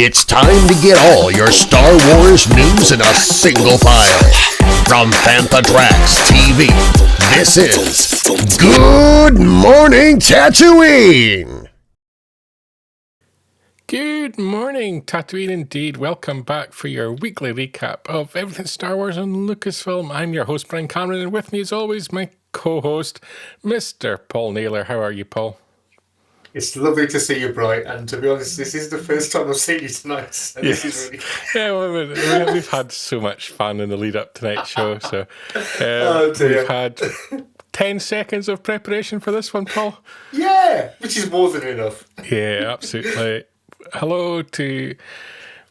It's time to get all your Star Wars news in a single file. From Fantatrax TV, this is Good Morning Tatooine! Good morning, Tatooine indeed. Welcome back for your weekly recap of everything Star Wars and Lucasfilm. I'm your host, Brian Cameron, and with me as always, my co-host, Mr. Paul Naylor. How are you, Paul? It's lovely to see you, Brian, and to be honest, this is the first time I've seen you tonight, so yes. This is really yeah, well, we've had so much fun in the lead-up to tonight's show, so we've had 10 seconds of preparation for this one, Paul. Yeah, which is more than enough. Yeah, absolutely. Hello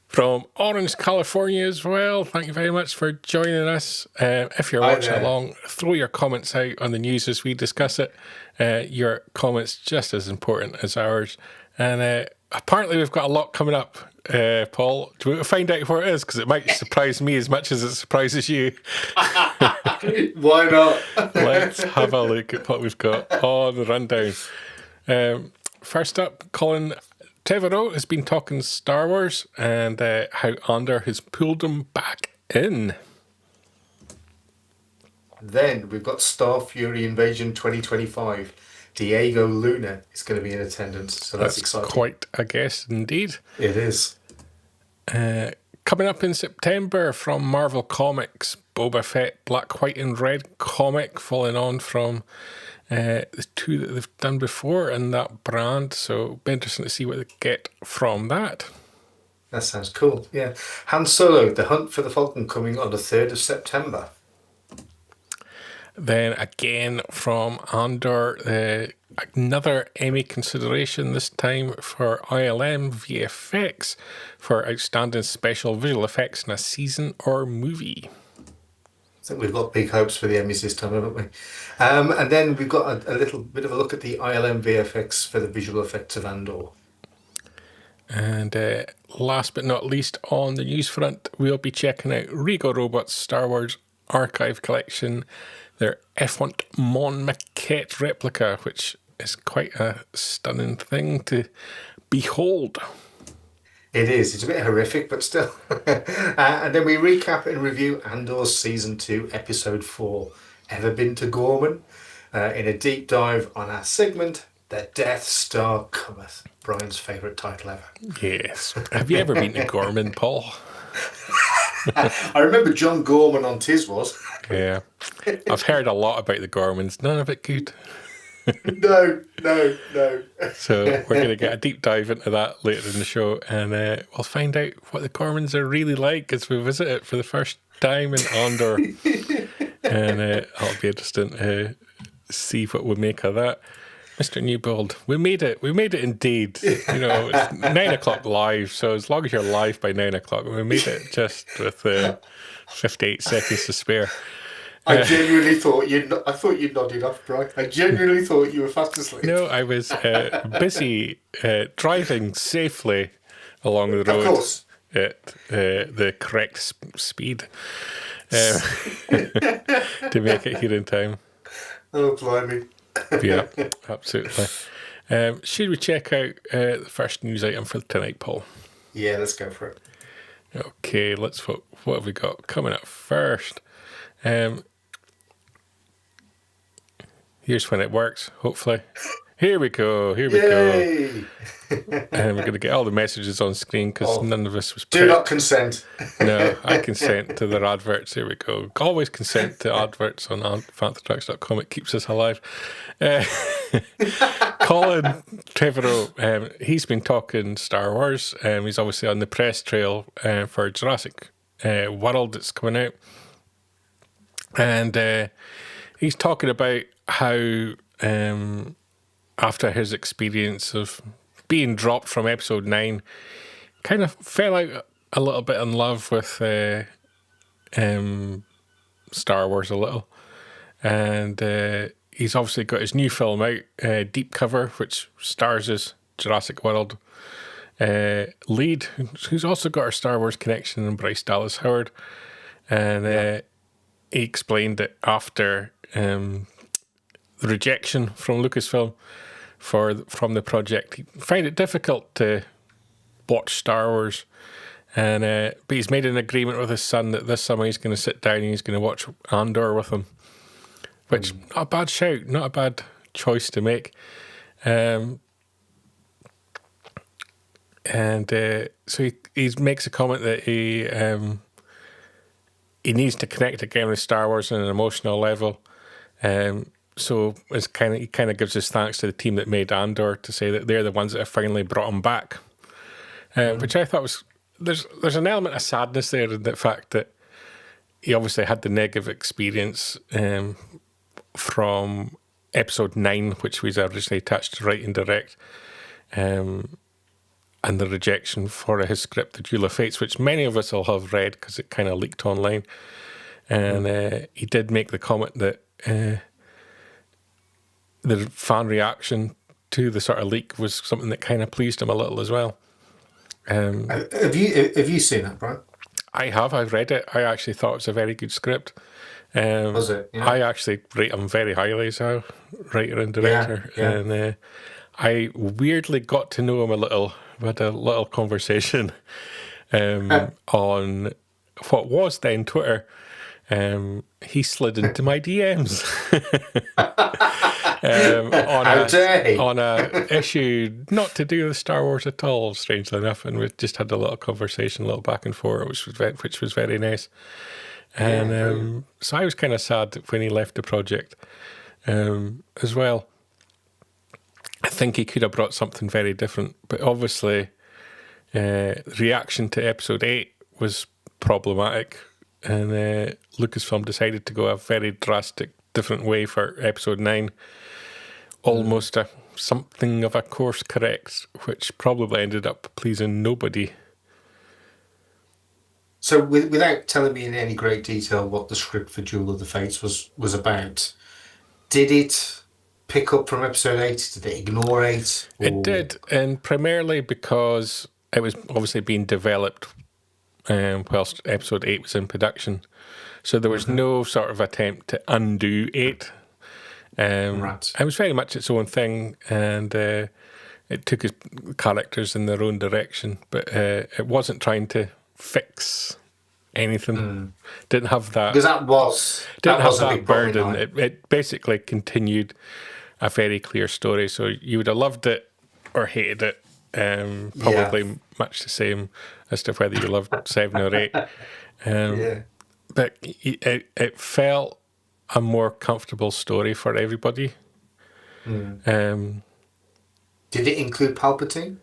from Orange, California as well. Thank you very much for joining us. If you're watching along, throw your comments out on the news as we discuss it. Your comments just as important as ours. And apparently we've got a lot coming up, Paul. Do we want to find out what it is? Because it might surprise me as much as it surprises you. Why not? Let's have a look at what we've got on the rundown. First up, Colin Trevorrow has been talking Star Wars and how Andor has pulled him back in. Then we've got Starfury Invasion 2025. Diego Luna is going to be in attendance, so that's exciting. Quite a guest indeed. It is. Coming up in September from Marvel Comics, Boba Fett, Black, White and Red comic, following on from the two that they've done before in that brand, so it'll be interesting to see what they get from that. That sounds cool, yeah. Han Solo, The Hunt for the Falcon, coming on the 3rd of September. Then again from Andor, another Emmy consideration, this time for ILM VFX for Outstanding Special Visual Effects in a Season or Movie. I think we've got big hopes for the Emmys this time, haven't we? And then we've got a little bit of a look at the ILM VFX for the visual effects of Andor. And last but not least on the news front, we'll be checking out Regal Robots Star Wars Archive Collection, their Effont Mon Maquette replica, which is quite a stunning thing to behold. It is. It's a bit horrific, but still. And then we recap and review Andor's Season 2, Episode 4, Ever Been to Ghorman? In a deep dive on our segment, The Death Star Cometh. Brian's favourite title ever. Yes. Have you ever been to Ghorman, Paul? I remember John Ghorman on Tiz was. Yeah. I've heard a lot about the Ghormans. None of it good. No. So we're going to get a deep dive into that later in the show, and we'll find out what the Ghormans are really like as we visit it for the first time in Andor. And it'll be interesting to see what we make of that. Mr. Newbold, we made it. We made it indeed. You know, it's 9 o'clock live, so as long as you're live by 9 o'clock, we made it just with 58 seconds to spare. I genuinely thought I thought you'd nodded off, Brian. I genuinely thought you were fast asleep. No, I was busy driving safely along the road. Of course. At the correct speed to make it here in time. Oh, blimey. Yeah, absolutely. Should we check out the first news item for tonight, Paul? Yeah, let's go for it. Okay, let's what have we got coming up first? Here's when it works, hopefully. Here we go. Yay! And we're going to get all the messages on screen because none of us was Do not consent. No, I consent to their adverts. Here we go. Always consent to adverts on fantatracks.com. It keeps us alive. Colin Trevorrow, he's been talking Star Wars. He's obviously on the press trail for Jurassic World that's coming out. And he's talking about how after his experience of being dropped from episode 9, kind of fell out a little bit in love with Star Wars a little. And he's obviously got his new film out, Deep Cover, which stars as Jurassic World lead, who's also got our Star Wars connection, and Bryce Dallas Howard. And he explained that after the rejection from Lucasfilm from the project, he found it difficult to watch Star Wars. And but he's made an agreement with his son that this summer he's going to sit down and he's going to watch Andor with him, which not a bad shout, not a bad choice to make. So he makes a comment that he needs to connect again with Star Wars on an emotional level. So he kind of gives his thanks to the team that made Andor, to say that they're the ones that have finally brought him back, which I thought was there's an element of sadness there in the fact that he obviously had the negative experience from episode 9, which was originally attached to Write and Direct, and the rejection for his script, The Duel of Fates, which many of us will have read because it kind of leaked online. And he did make the comment that the fan reaction to the sort of leak was something that kind of pleased him a little as well. Have you seen that, Brian? I have. I've read it. I actually thought it was a very good script. Was it? Yeah. I actually rate him very highly as a writer and director. Yeah. And I weirdly got to know him a little. We had a little conversation on what was then Twitter. He slid into my DMs on a issue not to do with Star Wars at all, strangely enough, and we just had a little conversation, a little back and forth, which was very nice. And so I was kind of sad when he left the project as well. I think he could have brought something very different, but obviously reaction to episode 8 was problematic. And Lucasfilm decided to go a very drastic, different way for episode 9. Almost something of a course correct, which probably ended up pleasing nobody. So, without telling me in any great detail what the script for Duel of the Fates was about, did it pick up from episode 8? Did it ignore 8? Or? It did, and primarily because it was obviously being developed whilst episode 8 was in production. So there was no sort of attempt to undo 8. Right. It was very much its own thing, and it took its characters in their own direction, but it wasn't trying to fix anything. Didn't have that. Because that was a big burden. It basically continued a very clear story. So you would have loved it or hated it. Probably much the same as to whether you loved 7 or 8. But it felt a more comfortable story for everybody. Did it include Palpatine?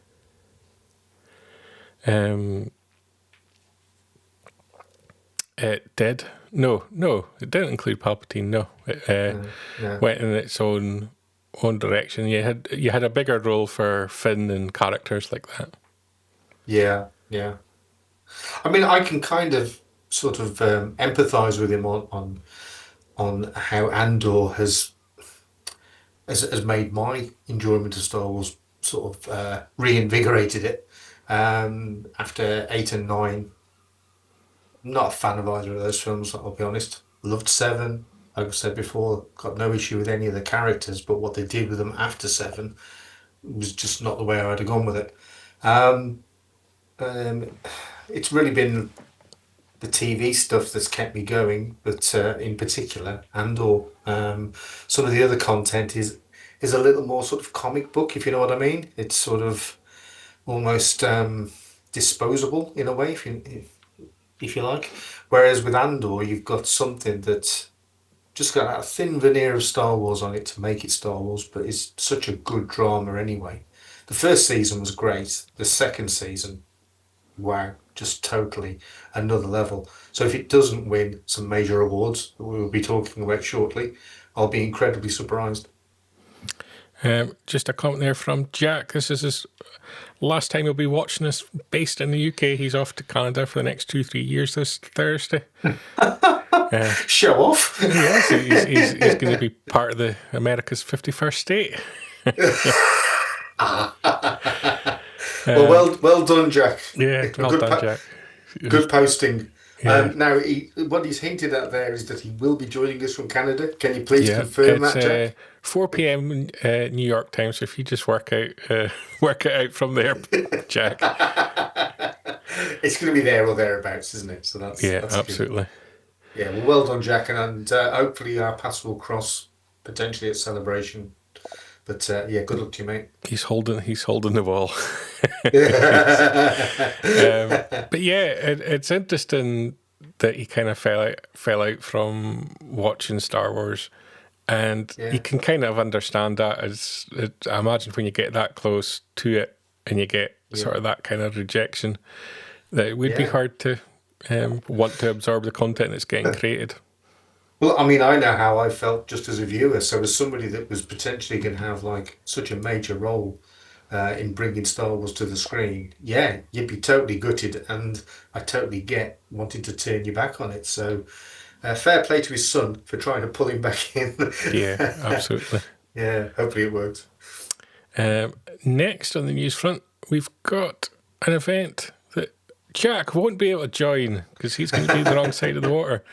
It did. No, it didn't include Palpatine. No, it went in its own direction. You had a bigger role for Finn and characters like that. Yeah. I mean, I can kind of sort of empathise with him on how Andor has made my enjoyment of Star Wars sort of reinvigorated it after 8 and 9. Not a fan of either of those films, I'll be honest. Loved 7, like I said before, got no issue with any of the characters, but what they did with them after 7 was just not the way I'd have gone with it. Um, it's really been the TV stuff that's kept me going, but in particular, Andor. Some of the other content is a little more sort of comic book, if you know what I mean. It's sort of almost disposable in a way, if you like. Whereas with Andor, you've got something that's just got that thin veneer of Star Wars on it to make it Star Wars, but it's such a good drama anyway. The first season was great. The second season, wow, just totally another level. So if it doesn't win some major awards that we will be talking about shortly, I'll be incredibly surprised. Just a comment there from Jack. This is his last time he'll be watching us based in the UK. He's off to Canada for the next 2-3 years this Thursday. Show off. Yes, he's going to be part of the America's 51st state. Well done, Jack. Yeah, well done, Jack. Good posting. Yeah. Now, what he's hinted at there is that he will be joining us from Canada. Can you please confirm that, Jack? 4 p.m. New York time. So if you just work it out from there, Jack. It's going to be there or thereabouts, isn't it? So that's absolutely. Good. Yeah, well done, Jack, and hopefully our paths will cross potentially at Celebration. But good luck to you, mate. He's holding the ball. But yeah, it's interesting that he kind of fell out from watching Star Wars, and you can kind of understand that. I imagine when you get that close to it and you get sort of that kind of rejection, that it would be hard to want to absorb the content that's getting created. Well, I mean, I know how I felt just as a viewer. So as somebody that was potentially going to have like such a major role in bringing Star Wars to the screen, you'd be totally gutted, and I totally get wanting to turn your back on it. So fair play to his son for trying to pull him back in. Yeah, absolutely. Yeah, hopefully it worked. Next on the news front, we've got an event that Jack won't be able to join because he's going to be the wrong side of the water.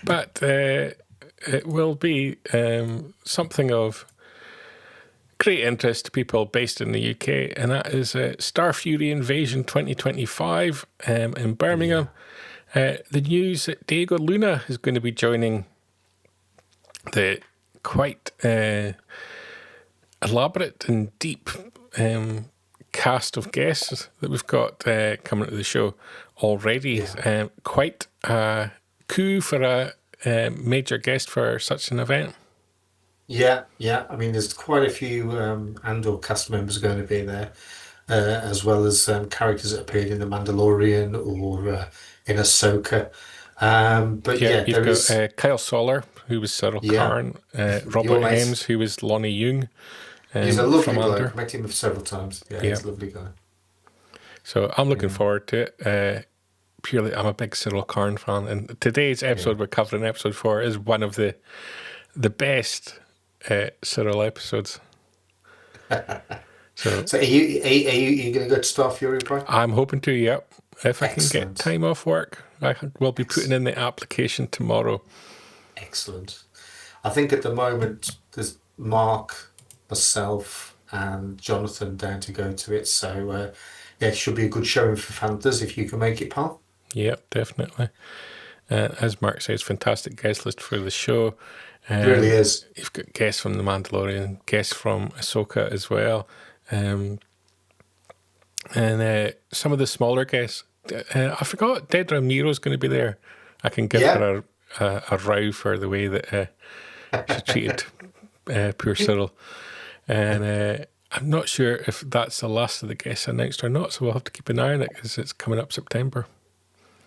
But it will be something of great interest to people based in the UK, and that is Starfury Invasion 2025 in Birmingham. The news that Diego Luna is going to be joining the quite elaborate and deep cast of guests that we've got coming to the show already. Quite a coup for a major guest for such an event. Yeah. I mean, there's quite a few Andor cast members going to be there, as well as characters that appeared in The Mandalorian or in Ahsoka. But you've got Kyle Soller, who was Cyril Karn, Robert Ames, who was Lonnie Young. He's a lovely guy. I've met him several times. Yeah, he's a lovely guy. So I'm looking forward to it. Purely, I'm a big Cyril Karn fan, and today's episode we're covering, episode 4, is one of the best Cyril episodes. So are you going to go to Starfury, Brian? I'm hoping to. Yep. If I can get time off work, I will be putting in the application tomorrow. Excellent. I think at the moment there's Mark, myself, and Jonathan down to go to it. So it should be a good showing for Fantas if you can make it, pal. Yep, definitely. As Mark says, fantastic guest list for the show. It really is. You've got guests from The Mandalorian, guests from Ahsoka as well. And some of the smaller guests. I forgot Dead Ramiro's going to be there. I can give her a row for the way that she treated poor Cyril. And I'm not sure if that's the last of the guests announced or not, so we'll have to keep an eye on it because it's coming up September.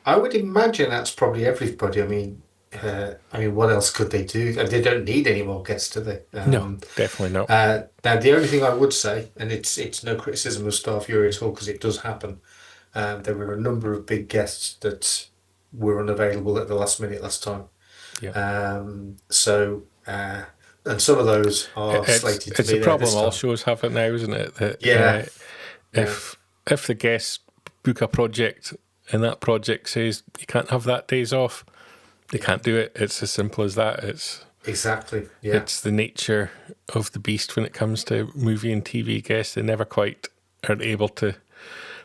I would imagine that's probably everybody. I mean, what else could they do? They don't need any more guests, do they? No, definitely not. Now, the only thing I would say, and it's no criticism of Starfury at all, because it does happen, there were a number of big guests that were unavailable at the last minute last time. Yeah. And some of those are slated to be there. It's a problem all shows have it now, isn't it? That, if the guests book a project and that project says you can't have that days off, they can't do it. It's as simple as that. Exactly. Yeah. It's the nature of the beast when it comes to movie and TV guests. They never quite are able to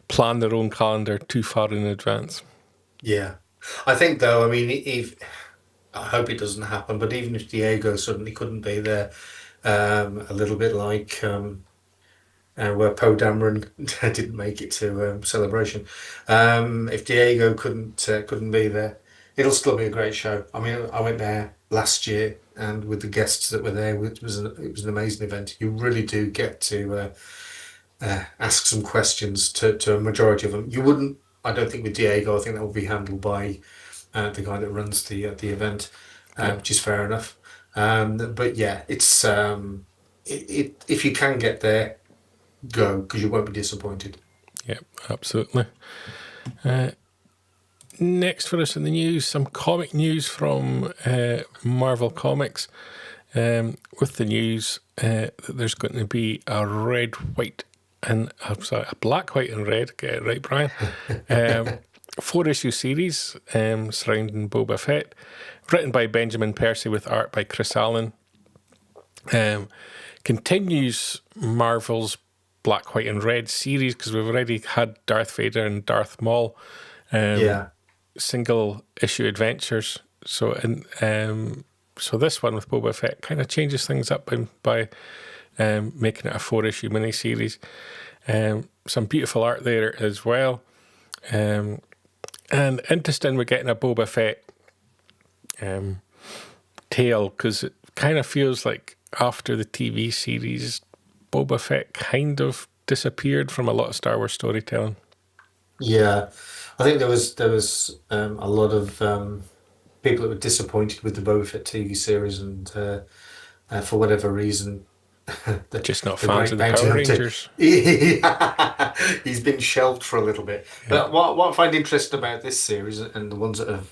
plan their own calendar too far in advance. Yeah. I think though, I mean, if I hope it doesn't happen, but even if Diego suddenly couldn't be there, a little bit like where Poe Dameron didn't make it to Celebration. If Diego couldn't be there, it'll still be a great show. I mean, I went there last year, and with the guests that were there, it was an amazing event. You really do get to ask some questions to a majority of them. You wouldn't, I don't think, with Diego. I think that will be handled by the guy that runs the event, Yeah. which is fair enough. But yeah, it's if you can get there, go, because you won't be disappointed. Yeah, absolutely. Next for us in the news, some comic news from Marvel Comics. With the news that there's going to be a red, white, and a black, white, and red. Get it right, Brian. 4-issue series surrounding Boba Fett, written by Benjamin Percy with art by Chris Allen. Continues Marvel's Black, White, and Red series, because we've already had Darth Vader and Darth Maul single issue adventures. So so this one with Boba Fett kind of changes things up by making it a 4-issue miniseries. Some beautiful art there as well. And interesting, we're getting a Boba Fett tale, because it kind of feels like after the TV series, Boba Fett kind of disappeared from a lot of Star Wars storytelling. Yeah, I think there was a lot of people that were disappointed with the Boba Fett TV series, and for whatever reason, Just not the fans Great of the Bounty Power Hunter, Rangers. he's been shelved for a little bit. But what I find interesting about this series and the ones that have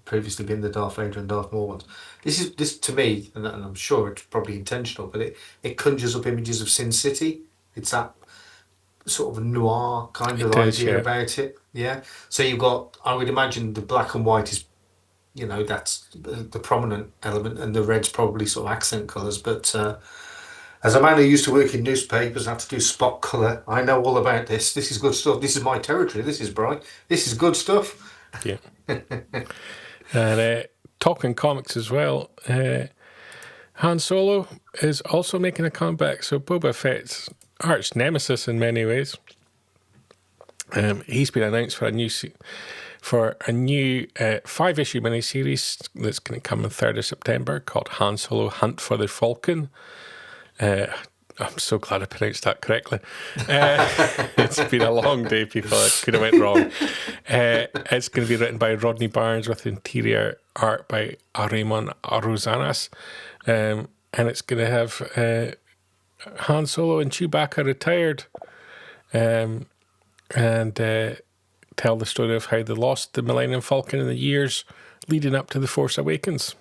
previously been the Darth Vader and Darth Maul ones, this to me, and I'm sure it's probably intentional, but it conjures up images of Sin City. It's that sort of noir kind of It is, idea yeah. about it. Yeah. So you've got, I would imagine the black and white is, that's the prominent element, and the red's probably sort of accent colours. But as a man who used to work in newspapers and had to do spot colour, I know all about this. This is good stuff. This is my territory. This is bright. This is good stuff. Yeah. And talking comics as well, Han Solo is also making a comeback. So Boba Fett's arch nemesis in many ways. He's been announced for a new 5-issue miniseries that's going to come on 3rd of September called Han Solo Hunt for the Falcon. I'm so glad I pronounced that correctly. It's been a long day, people. It could have went wrong. It's going to be written by Rodney Barnes with interior art by Raymond Rosanas. And it's going to have Han Solo and Chewbacca retired and tell the story of how they lost the Millennium Falcon in the years leading up to The Force Awakens.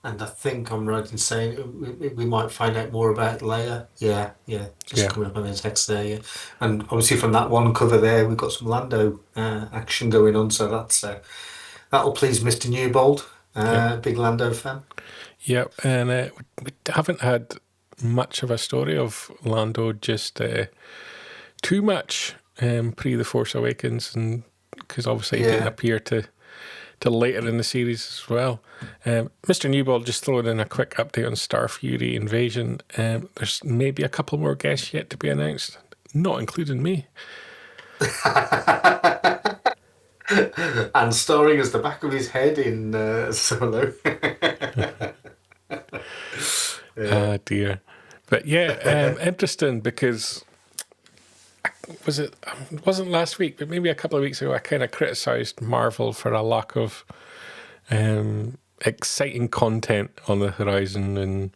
And I think I'm right in saying we might find out more about Leia. Yeah. Just coming up on the text there, yeah. And obviously from that one cover there, we've got some Lando action going on, so that'll please Mr. Newbold, big Lando fan. Yep, and we haven't had much of a story of Lando, just too much pre The Force Awakens, and because obviously he didn't appear to later in the series as well. Mr. Newbold just throwing in a quick update on Starfury Invasion. There's maybe a couple more guests yet to be announced, not including me. And starring as the back of his head in Solo. Ah, dear. But yeah, interesting, because it wasn't last week, but maybe a couple of weeks ago, I kind of criticised Marvel for a lack of exciting content on the horizon, and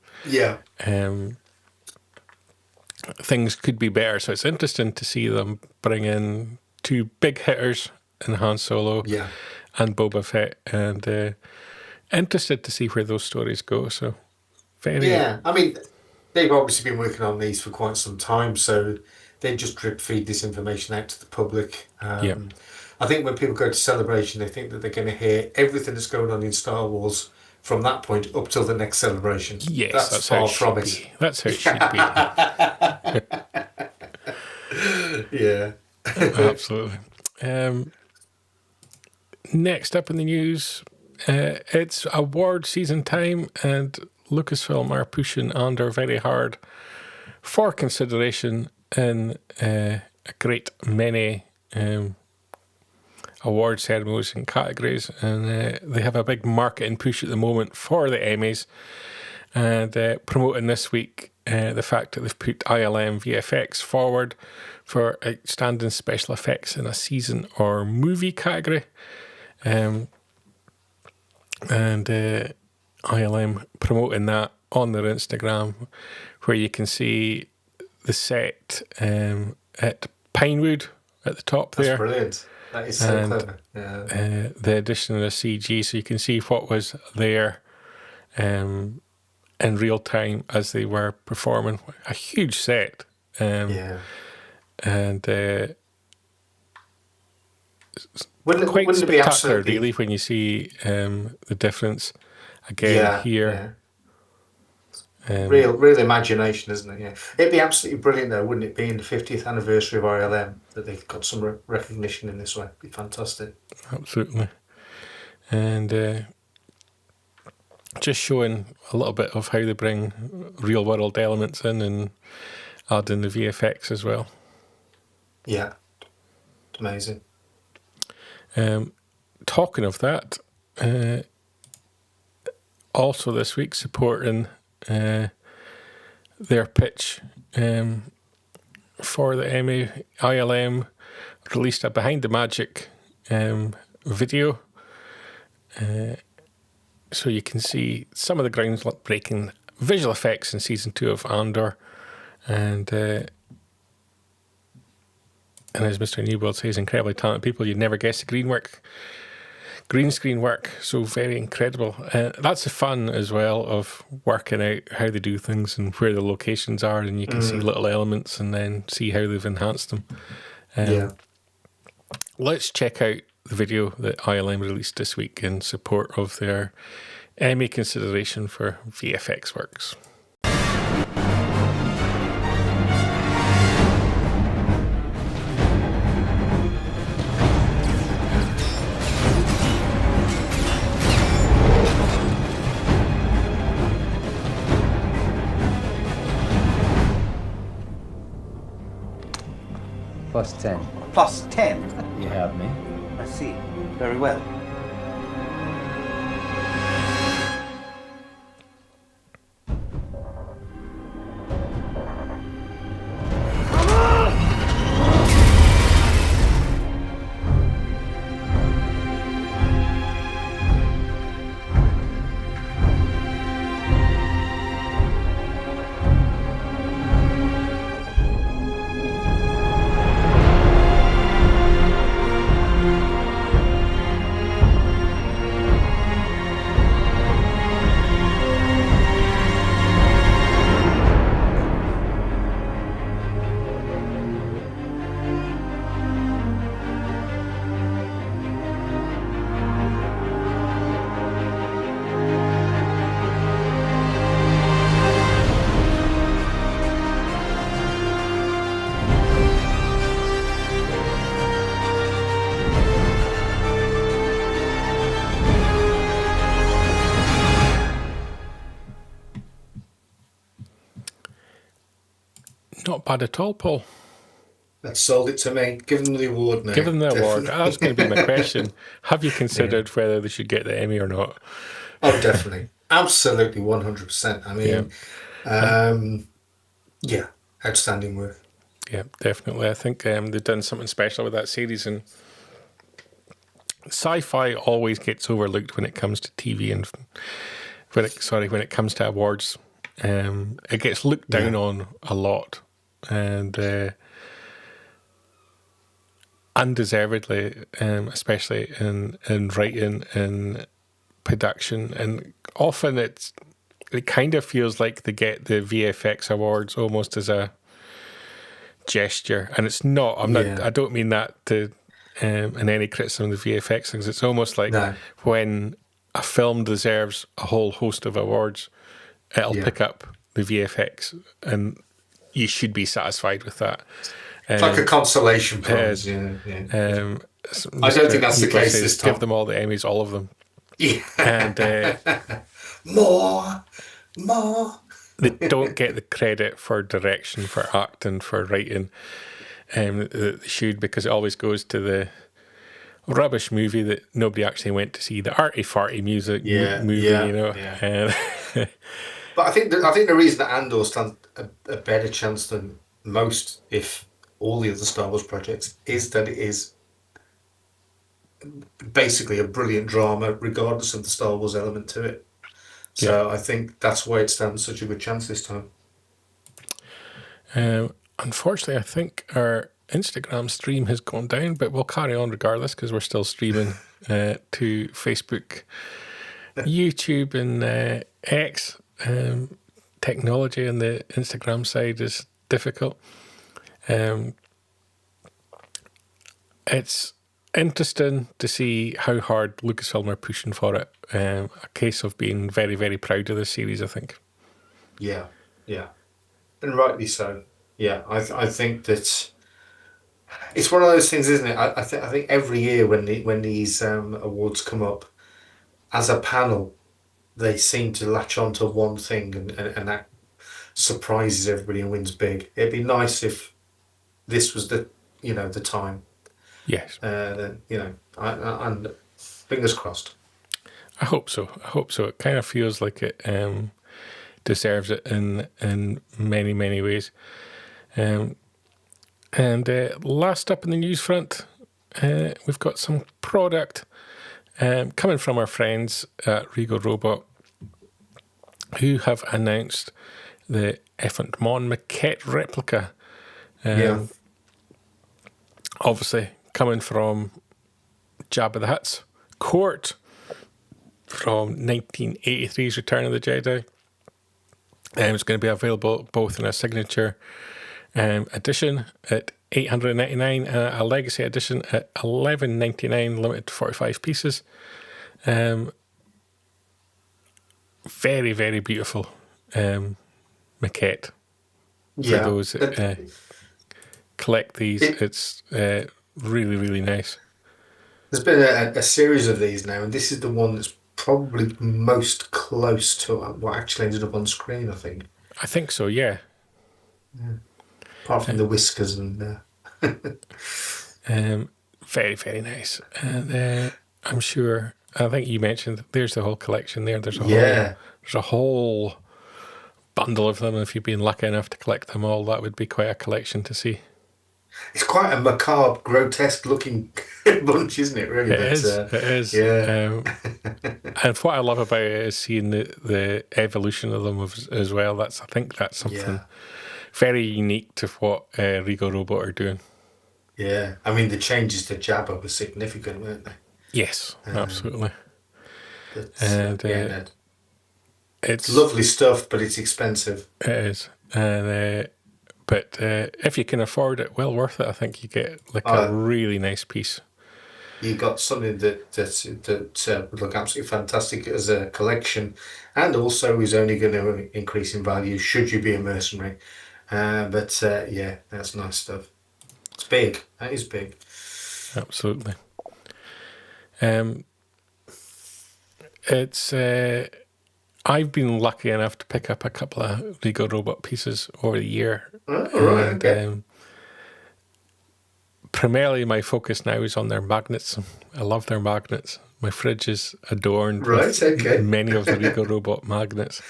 things could be better. So it's interesting to see them bring in 2 big hitters in Han Solo and Boba Fett, and interested to see where those stories go. So I mean, they've obviously been working on these for quite some time, so they just drip feed this information out to the public. I think when people go to Celebration, they think that they're going to hear everything that's going on in Star Wars from that point up till the next celebration. Yes, that's far how it from should it. be. That's how it should be. Yeah. Absolutely. Next up in the news, it's award season time, and Lucasfilm are pushing Andor very hard for consideration in a great many award ceremonies and categories, and they have a big marketing push at the moment for the Emmys, and promoting this week the fact that they've put ILM VFX forward for outstanding special effects in a season or movie category. And ILM promoting that on their Instagram, where you can see the set at Pinewood at the top there. That's brilliant. That is so clever. Yeah. The addition of the CG, so you can see what was there in real time as they were performing. A huge set. And quite wouldn't it be spectacular, absolutely really, when you see the difference again here. Real imagination, isn't it? Yeah, it'd be absolutely brilliant, though, wouldn't it be, in the 50th anniversary of ILM that they've got some recognition in this way? It'd be fantastic. Absolutely, and just showing a little bit of how they bring real world elements in and add in the VFX as well. Yeah, it's amazing. Talking of that, also this week supporting their pitch for the Emmy, ILM released a Behind the Magic video, so you can see some of the groundbreaking visual effects in season 2 of Andor, and as Mr. Newbold says, incredibly talented people. You'd never guess the green screen work, so very incredible. That's the fun as well of working out how they do things and where the locations are, and you can see little elements and then see how they've enhanced them. Let's check out the video that ILM released this week in support of their Emmy consideration for VFX works. +10. +10? You have me. I see. Very well. Not bad at all, Paul. That sold it to me. Give them the award now. Give them the award. That's going to be my question. Have you considered whether they should get the Emmy or not? Oh, definitely. Absolutely, 100%. I mean, outstanding work. Yeah, definitely. I think they've done something special with that series, and sci-fi always gets overlooked when it comes to TV and when it comes to awards. It gets looked down on a lot, and undeservedly, especially in writing and production, and often it kind of feels like they get the VFX awards almost as a gesture, and it's not. I don't mean that to in any criticism of the VFX things. It's almost like when a film deserves a whole host of awards, it'll pick up the VFX, and you should be satisfied with that. It's like a consolation prize. Yeah. I don't think that's the case says, this time. Give them all the Emmys, all of them. Yeah. And more. they don't get the credit for direction, for acting, for writing. They should, because it always goes to the rubbish movie that nobody actually went to see, the arty-farty music movie, you know. Yeah. But I think the reason that Andor stands a better chance than most, if all the other Star Wars projects, is that it is basically a brilliant drama, regardless of the Star Wars element to it. So I think that's why it stands such a good chance this time. Unfortunately, I think our Instagram stream has gone down, but we'll carry on regardless because we're still streaming to Facebook, YouTube, and X. Technology on the Instagram side is difficult. It's interesting to see how hard Lucasfilm are pushing for it. A case of being very, very proud of this series, I think. Yeah, and rightly so. Yeah, I think that it's one of those things, isn't it? I think every year when these awards come up, as a panel, they seem to latch onto one thing and that surprises everybody and wins big. It'd be nice if this was the time. Yes. Then and fingers crossed. I hope so. It kind of feels like it deserves it in many, many ways. And last up in the news front, we've got some product coming from our friends at Regal Robot, who have announced the Effant Mon maquette replica. Obviously, coming from Jabba the Hutt's court from 1983's Return of the Jedi. It's going to be available both in a signature edition at $899 and a legacy edition at $11.99, limited to 45 pieces. Very, very beautiful maquette. For those that collect these, it's really, really nice. There's been a series of these now, and this is the one that's probably most close to what actually ended up on screen, I think. I think so, yeah. Apart from the whiskers and... very, very nice. And I'm sure, I think you mentioned, there's the whole collection there. There's a whole bundle of them. If you've been lucky enough to collect them all, that would be quite a collection to see. It's quite a macabre, grotesque-looking bunch, isn't it? Really, it is. Yeah. And what I love about it is seeing the evolution of them as well. I think that's something very unique to what Regal Robot are doing. Yeah, I mean the changes to Jabba were significant, weren't they? Yes, absolutely. And it's lovely stuff, but it's expensive. It is, and. But if you can afford it, well worth it. I think you get a really nice piece. You got something that would look absolutely fantastic as a collection, and also is only going to increase in value should you be a mercenary. But that's nice stuff. It's big. That is big. Absolutely. It's. I've been lucky enough to pick up a couple of Regal Robot pieces over the year. Oh, right, okay. Primarily, my focus now is on their magnets. I love their magnets. My fridge is adorned with many of the Regal Robot magnets.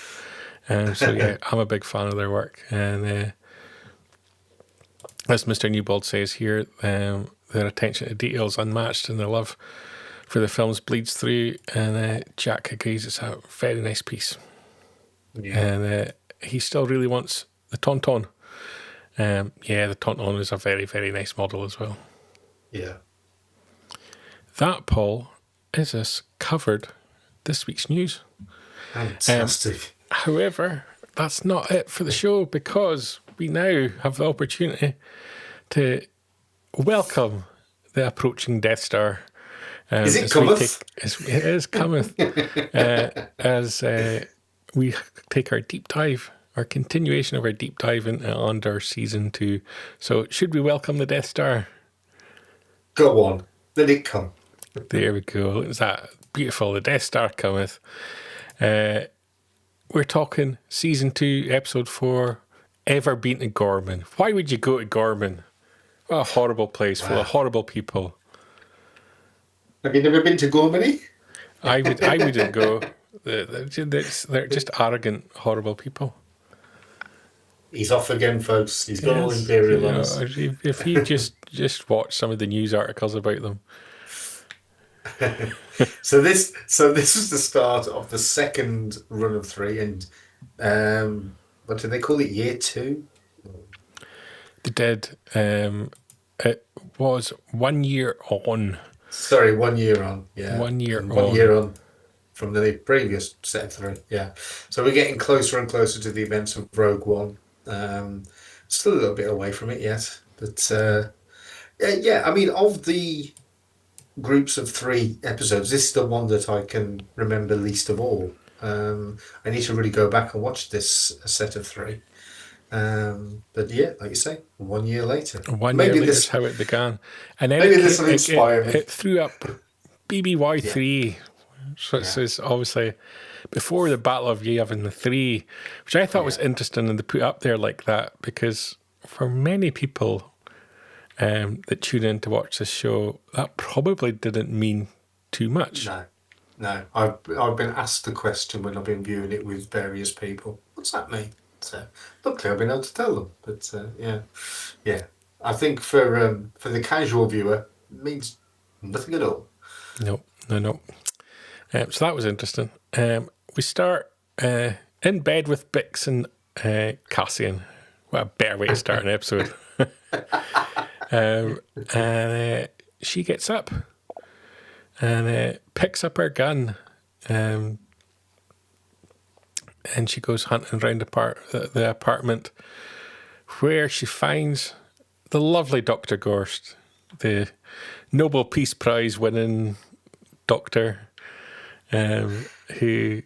So, yeah, I'm a big fan of their work. And as Mr. Newbold says here, their attention to detail is unmatched, and their love for the films bleeds through. And Jack agrees it's a very nice piece. Yeah. And he still really wants the Tauntaun. The Tauntaun is a very, very nice model as well. Yeah. That, Paul, is us covered this week's news. Fantastic. However, that's not it for the show, because we now have the opportunity to welcome the approaching Death Star Is it as cometh? it is cometh. As we take our deep dive, our continuation of our deep dive into Andor Season 2. So, should we welcome the Death Star? Go on. Let it come. There we go. Is that beautiful? The Death Star cometh. We're talking Season 2, Episode 4, Ever Been to Ghorman. Why would you go to Ghorman? What a horrible place full of horrible people. Have you never been to Ghorman? I wouldn't go. They're just arrogant, horrible people. He's off again, folks. He's got all Yes, Imperial on us. If you just watch some of the news articles about them. So this was the start of the second run of 3, and what do they call it? Year 2? They did. It was 1 year on. Sorry, 1 year on. Yeah, 1 year And on. 1 year on from the previous set of 3. Yeah, so we're getting closer and closer to the events of Rogue One. Still a little bit away from it yet, but yeah. I mean, of the groups of 3 episodes, this is the one that I can remember least of all. I need to really go back and watch this set of 3. But yeah, like you say, 1 year later. 1 year later is how it began. And then maybe this will inspire me. It threw up BBY3. So it says, obviously, before the Battle of Yavin 3, which I thought was interesting, and they put up there like that, because for many people that tune in to watch this show, that probably didn't mean too much. No. I've been asked the question when I've been viewing it with various people. What's that mean? So luckily I've been able to tell them. But yeah. I think for the casual viewer, it means nothing at all. No. So that was interesting. We start in bed with Bix and Cassian. What a better way to start an episode. And she gets up and picks up her gun, and she goes hunting around the apartment, where she finds the lovely Dr. Gorst, the Nobel Peace Prize winning doctor, who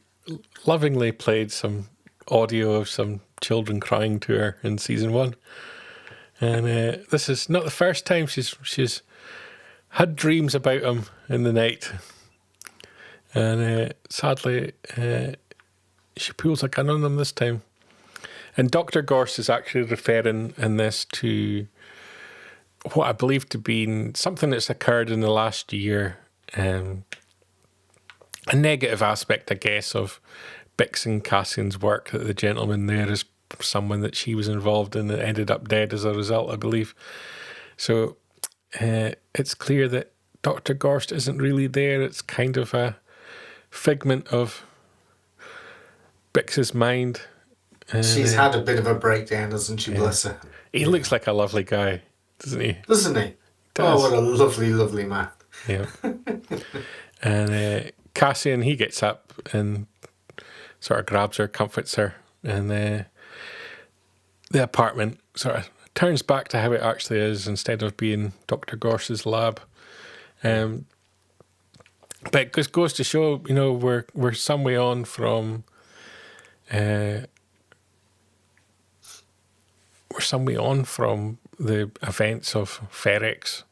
lovingly played some audio of some children crying to her in season 1. And this is not the first time she's had dreams about him in the night. And sadly, she pulls a gun on them this time. And Dr. Gorst is actually referring in this to what I believe to be something that's occurred in the last year. A negative aspect, I guess, of Bix and Cassian's work, that the gentleman there is someone that she was involved in that ended up dead as a result, I believe. So it's clear that Dr. Gorst isn't really there. It's kind of a figment of Bix's mind. She's had a bit of a breakdown, hasn't she? Bless her. He looks like a lovely guy, doesn't he? Doesn't he? Does. Oh, what a lovely, lovely man. Yeah. And Cassian, he gets up and sort of grabs her, comforts her, and the apartment sort of turns back to how it actually is instead of being Dr. Gorst's lab. But it just goes to show, we're some way on from the events of Ferrex.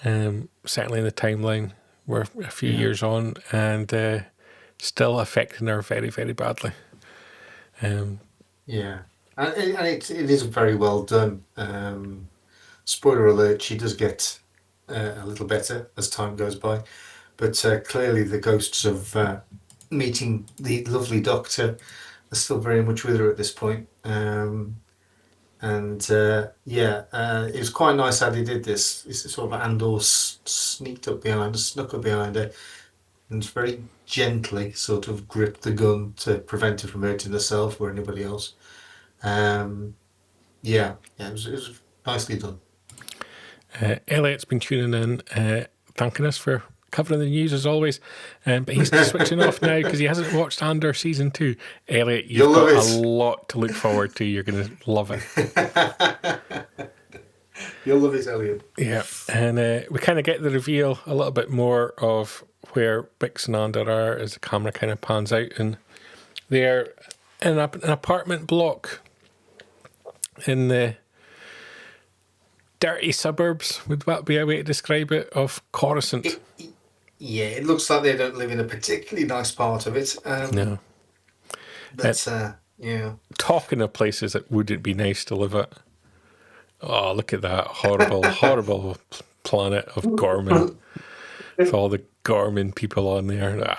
Certainly in the timeline, we're a few years on, and still affecting her very, very badly. Yeah, and it is very well done. Spoiler alert: she does get a little better as time goes by, but clearly the ghosts of meeting the lovely doctor are still very much with her at this point. It was quite nice how they did this. It's sort of Andor snuck up behind her, and very gently sort of gripped the gun to prevent her from hurting herself or anybody else. It was nicely done. Elliot's been tuning in, thanking us for covering the news as always, but he's switching off now because he hasn't watched Andor season 2. Elliot, you've got a lot to look forward to. You're going to love it. You'll love it, Elliot. Yeah, and we kind of get the reveal a little bit more of where Bix and Andor are as the camera kind of pans out, and they're in an apartment block in the dirty suburbs, would that be a way to describe it, of Coruscant? Yeah, it looks like they don't live in a particularly nice part of it. No. But, yeah. Talking of places that wouldn't be nice to live at. Oh, look at that horrible, horrible planet of Ghorman. With all the Ghorman people on there.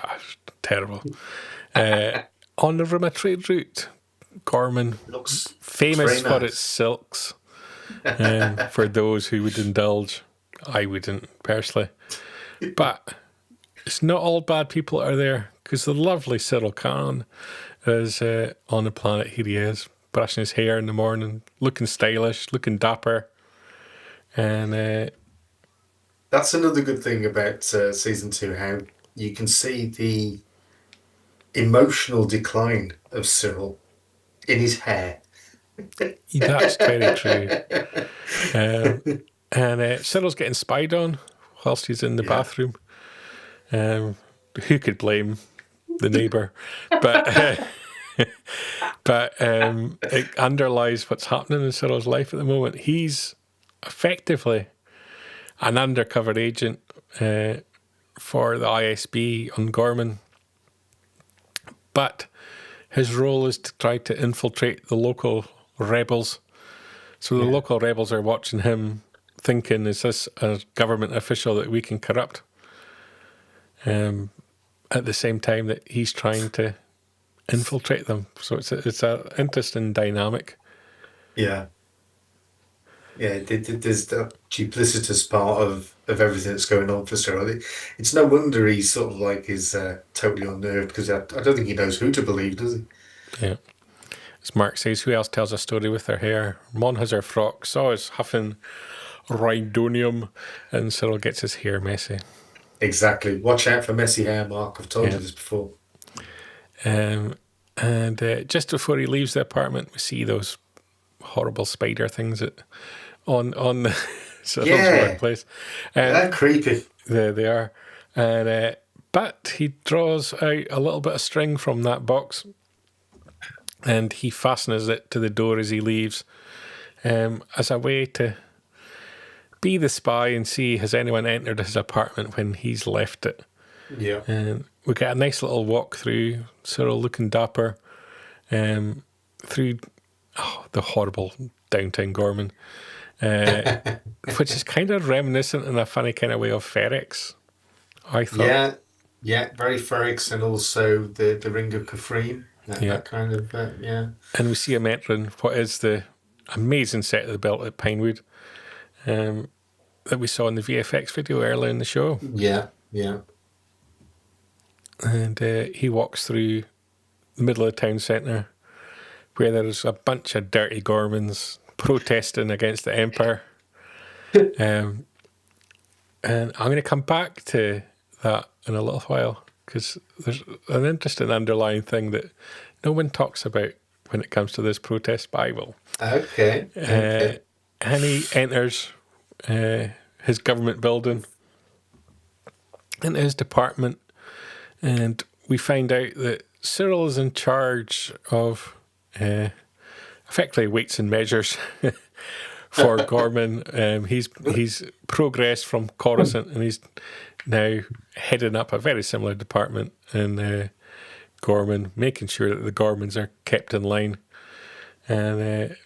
Terrible. On the Rima trade route, Ghorman, Looks famous very for nice. its silks. For those who would indulge. I wouldn't, personally. But it's not all bad people that are there, because the lovely Cyril Khan is on the planet. Here he is, brushing his hair in the morning, looking stylish, looking dapper. And That's another good thing about season 2, how you can see the emotional decline of Cyril in his hair. that's very true. And Cyril's getting spied on whilst he's in the bathroom. Who could blame the neighbour? But it underlies what's happening in Cyril's life at the moment. He's effectively an undercover agent for the ISB on Ghorman, but his role is to try to infiltrate the local rebels. So the local rebels are watching him, thinking, is this a government official that we can corrupt? At the same time that he's trying to infiltrate them. So it's a interesting dynamic. Yeah. Yeah, there's the duplicitous part of everything that's going on for Cyril. It's no wonder he's sort of like is totally unnerved, because I don't think he knows who to believe, does he? Yeah. As Mark says, who else tells a story with their hair? Mon has her frock, Saw is huffing rhydonium, and Cyril gets his hair messy. Exactly. Watch out for messy hair, Mark. I've told you this before. And just before he leaves the apartment, we see those horrible spider things on the Cyril's workplace. They're creepy. There they are. And but he draws out a little bit of string from that box, and he fastens it to the door as he leaves, as a way to be the spy and see has anyone entered his apartment when he's left it. Yeah. And we get a nice little walk through, Cyril looking dapper, through the horrible downtown Ghorman, which is kind of reminiscent in a funny kind of way of Ferrex, I thought. Yeah, very Ferrex, and also the Ring of Kafrine. That kind of, yeah. And we see him entering what is the amazing set of the belt at Pinewood that we saw in the VFX video earlier in the show. Yeah. And he walks through the middle of the town centre, where there's a bunch of dirty Ghormans protesting against the Empire. And I'm going to come back to that in a little while, because there's an interesting underlying thing that no one talks about when it comes to this protest, but I will. Okay. And he enters his government building, into his department, and we find out that Cyril is in charge of effectively weights and measures for Ghorman. He's progressed from Coruscant, and he's now heading up a very similar department in Ghorman, making sure that the Ghormans are kept in line. And the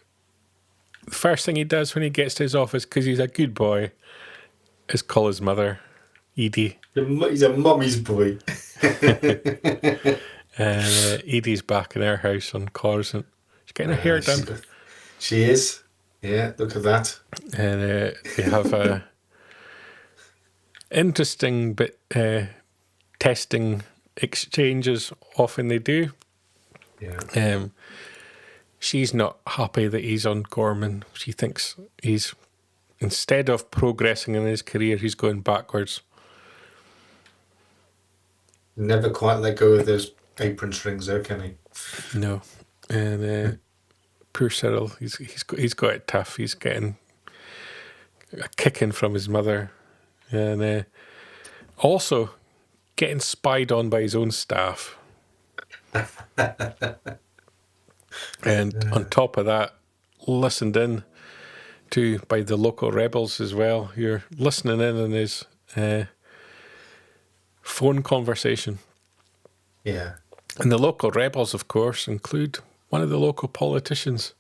first thing he does when he gets to his office, because he's a good boy, is call his mother, Edie. He's a mummy's boy. And Edie's back in her house on Coruscant. She's getting her hair done. She is. Yeah, look at that. And they have a interesting bit testing exchanges. Often they do. Yeah. She's not happy that he's on Ghorman. She thinks he's, instead of progressing in his career, he's going backwards. Never quite let go of those apron strings, though, can he? No. And poor Cyril, he's got it tough. He's getting a kicking from his mother, and also getting spied on by his own staff. And on top of that, listened in to by the local rebels as well. You're listening in on his phone conversation. Yeah. And the local rebels, of course, include one of the local politicians.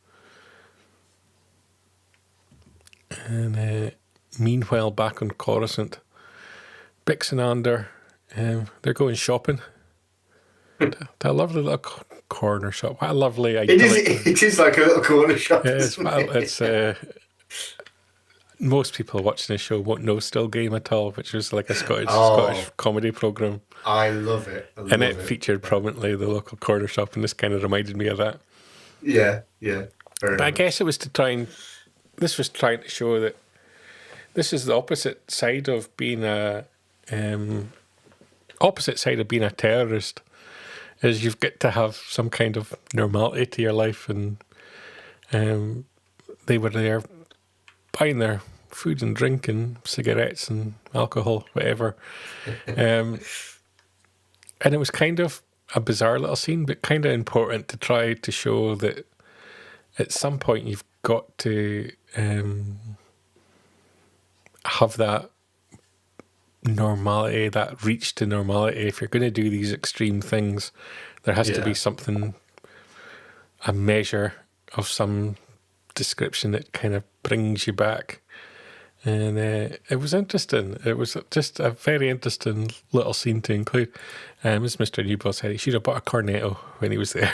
And meanwhile, back on Coruscant, Bix and Andor, they're going shopping. That lovely little corner shop. What a lovely idyllic. It is like a little corner shop. Most people watching this show won't know Still Game at all, which was like a Scottish comedy programme. I love it. And it featured prominently the local corner shop, and this kind of reminded me of that. Yeah. But I guess it was this was trying to show that this is the opposite side of being a terrorist. Is you've got to have some kind of normality to your life, and they were there buying their food and drink and cigarettes and alcohol, whatever. And it was kind of a bizarre little scene, but kind of important to try to show that at some point you've got to have that normality, that reach to normality. If you're going to do these extreme things, there has to be something, a measure of some description that kind of brings you back. And it was interesting. It was just a very interesting little scene to include. As Mr. Newbell said, he should have bought a cornetto when he was there.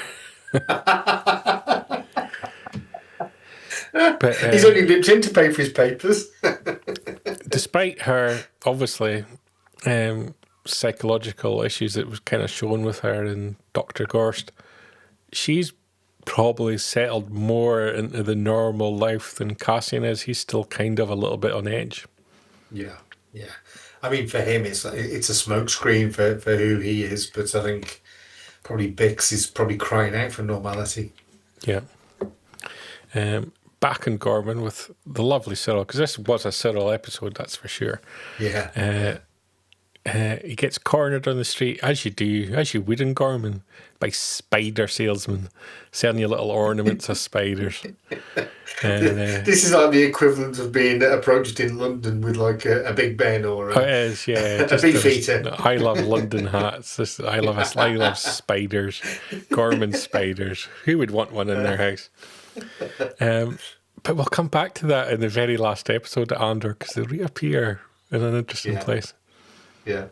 But he's only dipped in to pay for his papers. Despite her, obviously, psychological issues that was kind of shown with her in Dr. Gorst, she's probably settled more into the normal life than Cassian is. He's still kind of a little bit on edge. Yeah. I mean, for him, it's a smokescreen for who he is, but I think probably Bix is probably crying out for normality. Yeah. Back in Ghorman with the lovely Cyril, because this was a Cyril episode, that's for sure. Yeah. He gets cornered on the street, as you would in Ghorman, by spider salesmen selling you little ornaments of spiders. This is like the equivalent of being approached in London with like a Big Ben or it is, yeah, a Beefeater. I love London hats. I love spiders, Ghorman spiders. Who would want one in their house? But we'll come back to that in the very last episode of Andor, because they reappear in an interesting place. Yeah.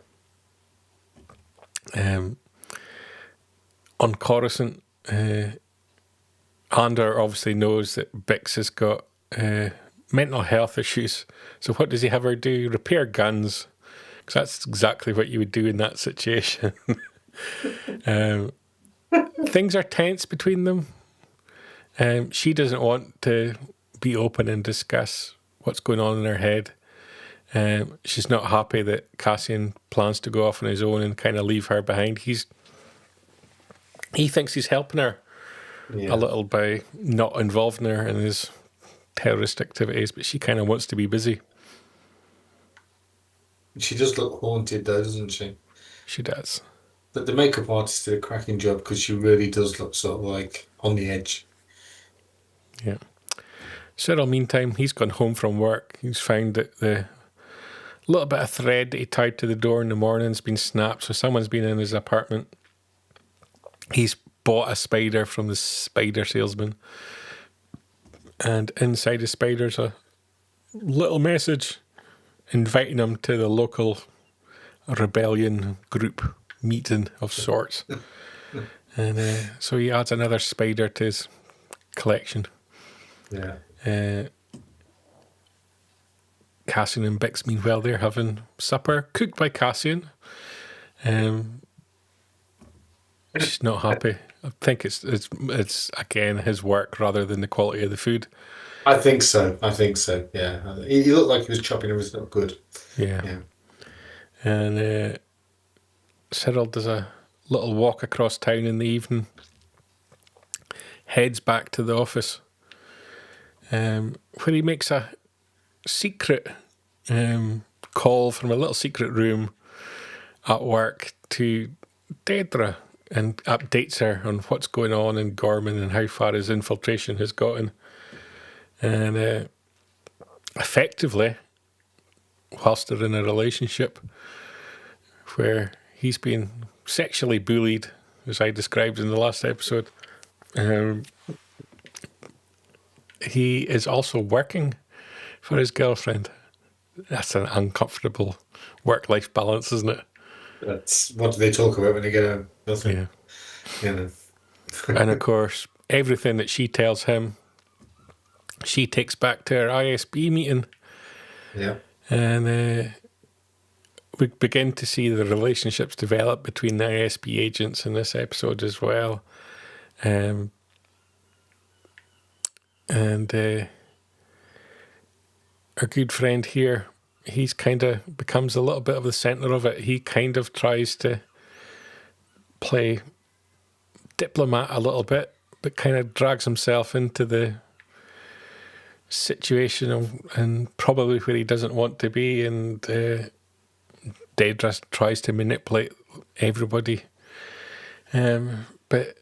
On Coruscant, Andor obviously knows that Bix has got mental health issues. So what does he have her do? Repair guns, because that's exactly what you would do in that situation. Things are tense between them. She doesn't want to be open and discuss what's going on in her head. She's not happy that Cassian plans to go off on his own and kind of leave her behind. He thinks he's helping her a little by not involving her in his terrorist activities, but she kind of wants to be busy. She does look haunted though, doesn't she? She does. But the makeup artist did a cracking job, because she really does look sort of like on the edge. Yeah. Cyril, meantime, he's gone home from work. He's found that the little bit of thread that he tied to the door in the morning has been snapped, so someone's been in his apartment. He's bought a spider from the spider salesman, and inside the spider's a little message inviting him to the local rebellion group meeting of sorts. And so he adds another spider to his collection. Yeah. Cassian and Bix, meanwhile, they're having supper cooked by Cassian. She's not happy. I think it's again his work rather than the quality of the food. I think so. Yeah. He looked like he was chopping everything up good. Yeah. And Cyril does a little walk across town in the evening, heads back to the office, where he makes a secret call from a little secret room at work to Dedra and updates her on what's going on in Ghorman and how far his infiltration has gotten. And effectively, whilst they're in a relationship where he's been sexually bullied, as I described in the last episode, he is also working for his girlfriend. That's an uncomfortable work-life balance, isn't it? That's what do they talk about when they get home? Nothing. Yeah. You know. And of course, everything that she tells him, she takes back to her ISB meeting. Yeah. And we begin to see the relationships develop between the ISB agents in this episode as well. And our good friend here, he's kind of becomes a little bit of the centre of it. He kind of tries to play diplomat a little bit, but kind of drags himself into the situation and probably where he doesn't want to be. And Dedra tries to manipulate everybody. But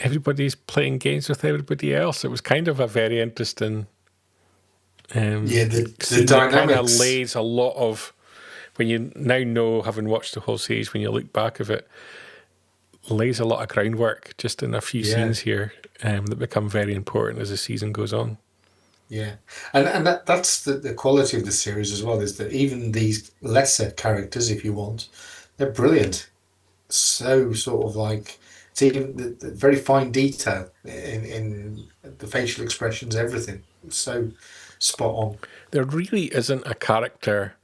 everybody's playing games with everybody else. It was kind of a very interesting the scene that dynamics kind of lays a lot of, when you now know, having watched the whole series, when you look back of it, lays a lot of groundwork just in a few scenes here that become very important as the season goes on. Yeah, and that's the quality of the series as well, is that even these lesser characters, if you want, they're brilliant. So sort of like, it's even the very fine detail in the facial expressions, everything. It's so spot on. There really isn't a character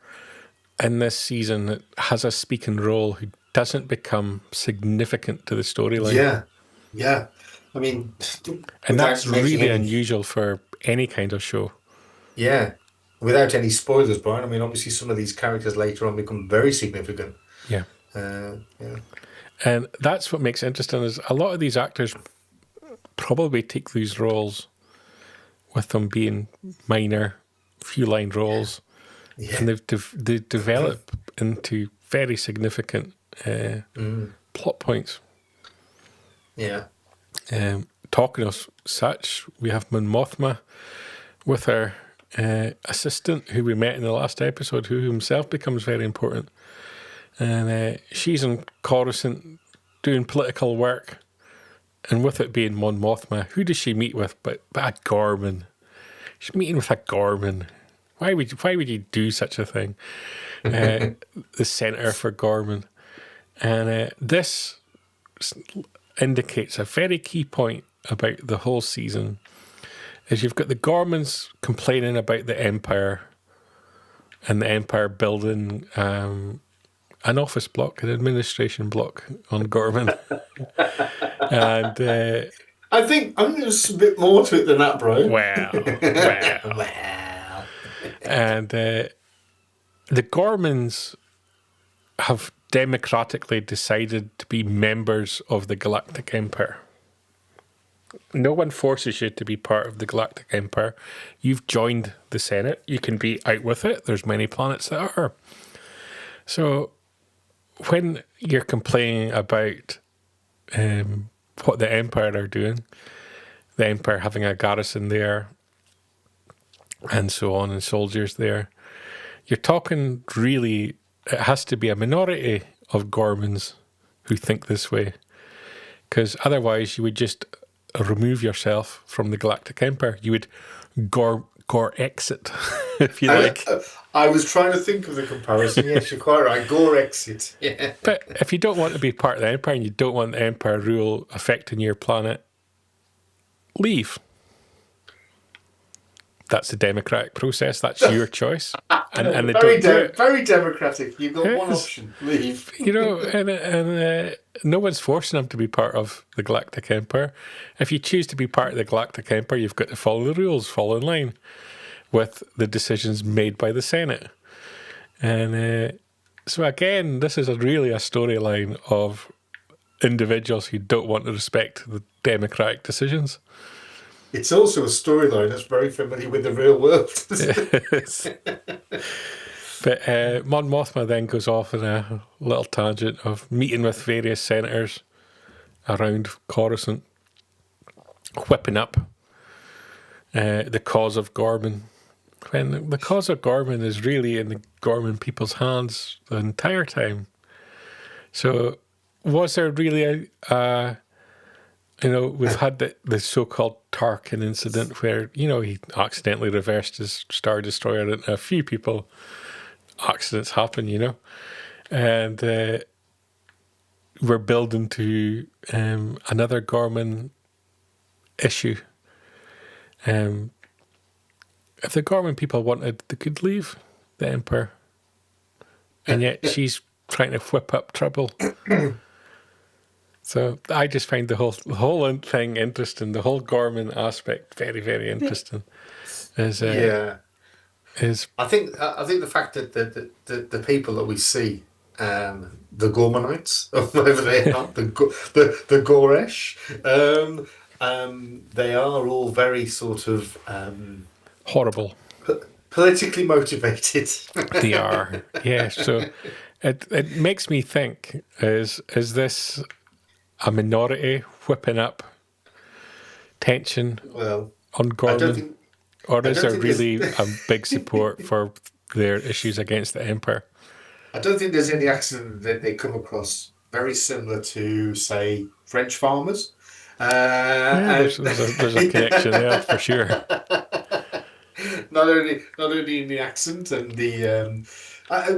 in this season that has a speaking role who doesn't become significant to the storyline. Yeah. I mean, and that's really unusual for any kind of show. Yeah, without any spoilers, Brian. I mean, obviously, some of these characters later on become very significant. Yeah. And that's what makes it interesting, is a lot of these actors probably take these roles with them being minor, few-line roles, and they develop into very significant plot points. Yeah. Talking of such, we have Mon Mothma with her assistant, who we met in the last episode, who himself becomes very important. And she's in Coruscant doing political work, and with it being Mon Mothma, who does she meet with but a Ghorman? She's meeting with a Ghorman. Why would you do such a thing? The centre for Ghorman. And this indicates a very key point about the whole season, is you've got the Ghormans complaining about the Empire and the Empire building an office block, an administration block on Ghorman. And I think there's a bit more to it than that, bro. Well. And the Ghormans have democratically decided to be members of the Galactic Empire. No one forces you to be part of the Galactic Empire. You've joined the Senate. You can be out with it. There's many planets that are. So when you're complaining about what the Empire are doing, the Empire having a garrison there and so on, and soldiers there, you're talking really, it has to be a minority of Ghormans who think this way, because otherwise you would just remove yourself from the Galactic Empire. You would Gore-exit, if you like. I was trying to think of the comparison. Yes, you're quite right. Gore-exit. Yeah. But if you don't want to be part of the Empire and you don't want the Empire rule affecting your planet, leave. That's the democratic process. That's your choice. And they very democratic. You've got one option: leave. You know, and no one's forcing them to be part of the Galactic Empire. If you choose to be part of the Galactic Empire, you've got to follow the rules, fall in line with the decisions made by the Senate. And so again, this is really a storyline of individuals who don't want to respect the democratic decisions. It's also a storyline that's very familiar with the real world. But Mon Mothma then goes off on a little tangent of meeting with various senators around Coruscant, whipping up the cause of Ghorman. When the cause of Ghorman is really in the Ghorman people's hands the entire time. So was there really we've had the so-called Tarkin incident where, he accidentally reversed his Star Destroyer and a few people, accidents happen, and we're building to another Ghorman issue. If the Ghorman people wanted, they could leave the Emperor, and yet she's trying to whip up trouble. So I just find the whole thing interesting. The whole Ghorman aspect very, very interesting. I think the fact that the people that we see, the Ghormanites, or whatever they are, the Goresh, they are all very sort of horrible. Politically motivated. They are, yeah. So it makes me think: is this a minority whipping up tension on Ghorman, or is there really a big support for their issues against the Emperor? I don't think there's any accident that they come across very similar to, say, French farmers. There's a connection there for sure. Not only in the accent and the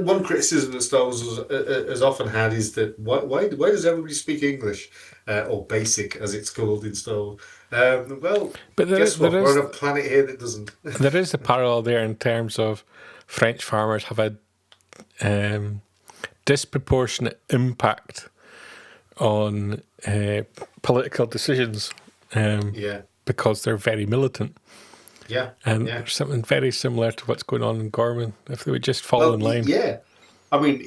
one criticism that Star Wars has often had is that why does everybody speak English, or basic as it's called in Star Wars? But guess what? We're on a planet here that doesn't. There is a parallel there in terms of French farmers have a disproportionate impact on political decisions because they're very militant. There's something very similar to what's going on in Ghorman if they would just fall in line. Yeah. I mean,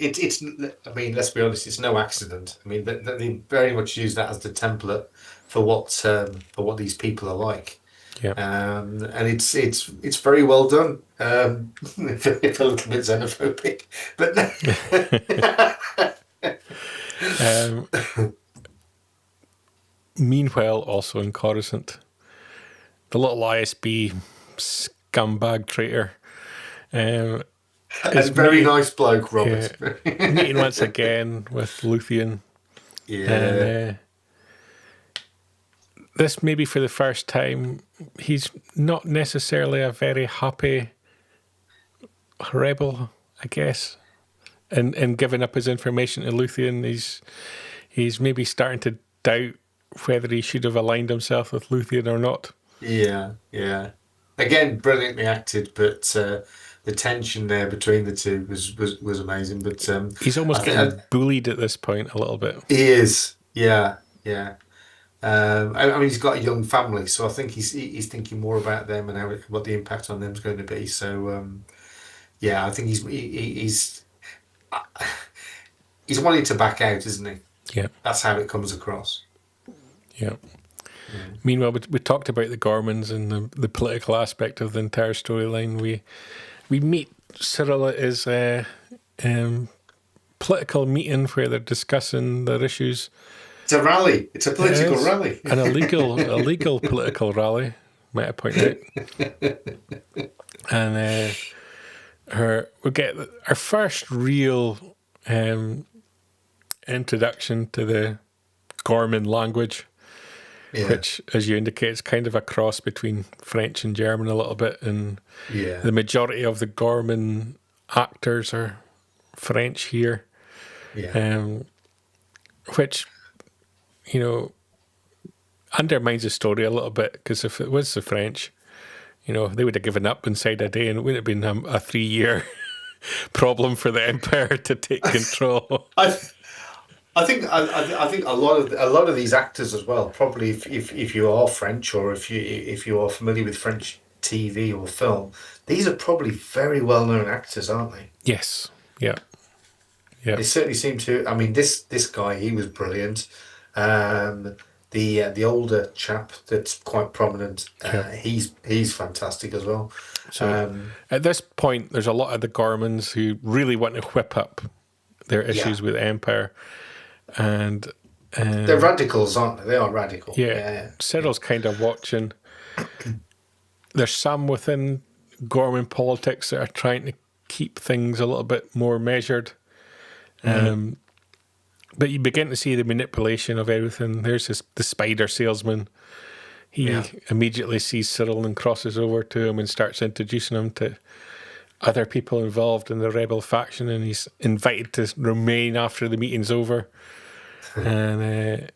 let's be honest, it's no accident. I mean, they very much use that as the template for what these people are like. Yeah. And it's very well done. If a little bit xenophobic, but meanwhile, also in Coruscant, the little ISB scumbag traitor. A very nice bloke, Robert. Meeting once again with Luthien. Yeah. And, this may be for the first time. He's not necessarily a very happy rebel, I guess, and giving up his information to Luthien. He's maybe starting to doubt whether he should have aligned himself with Luthien or not. Yeah. Again, brilliantly acted, but the tension there between the two was amazing. But he's almost getting bullied at this point a little bit. He is, yeah. I mean, he's got a young family, so I think he's thinking more about them and what the impact on them is going to be. So, I think he's wanting to back out, isn't he? Yeah, that's how it comes across. Yeah. Meanwhile, we talked about the Ghormans and the political aspect of the entire storyline. We meet Cyril at his political meeting where they're discussing their issues. It's a rally. It's a political rally. An illegal political rally, might I point out. And we get our first real introduction to the Ghorman language, which, as you indicate, is kind of a cross between French and German a little bit. And the majority of the Ghorman actors are French here, which, undermines the story a little bit, because if it was the French, they would have given up inside a day and it would have been a 3-year problem for the Empire to take control. I think a lot of these actors as well, probably if you are French or if you are familiar with French TV or film, these are probably very well known actors, aren't they? Yes. Yeah. They certainly seem to. I mean, this guy, he was brilliant. The the older chap that's quite prominent. He's fantastic as well. So at this point, there's a lot of the Ghormans who really want to whip up their issues with Empire, and they're radicals, aren't they? They are radical. Cyril's kind of watching. There's some within Ghorman politics that are trying to keep things a little bit more measured. But you begin to see the manipulation of everything. There's the spider salesman. He immediately sees Cyril and crosses over to him and starts introducing him to other people involved in the rebel faction, and he's invited to remain after the meeting's over. And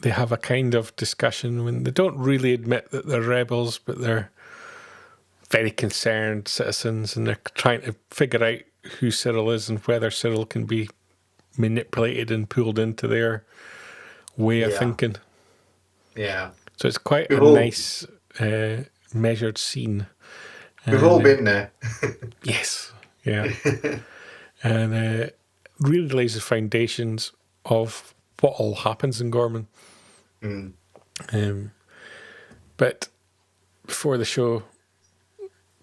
they have a kind of discussion when they don't really admit that they're rebels, but they're very concerned citizens, and they're trying to figure out who Cyril is and whether Cyril can be manipulated and pulled into their way of thinking. Yeah. So it's quite a nice, measured scene. We've all been there. Yes. Yeah. And really lays the foundations of what all happens in Ghorman. But before the show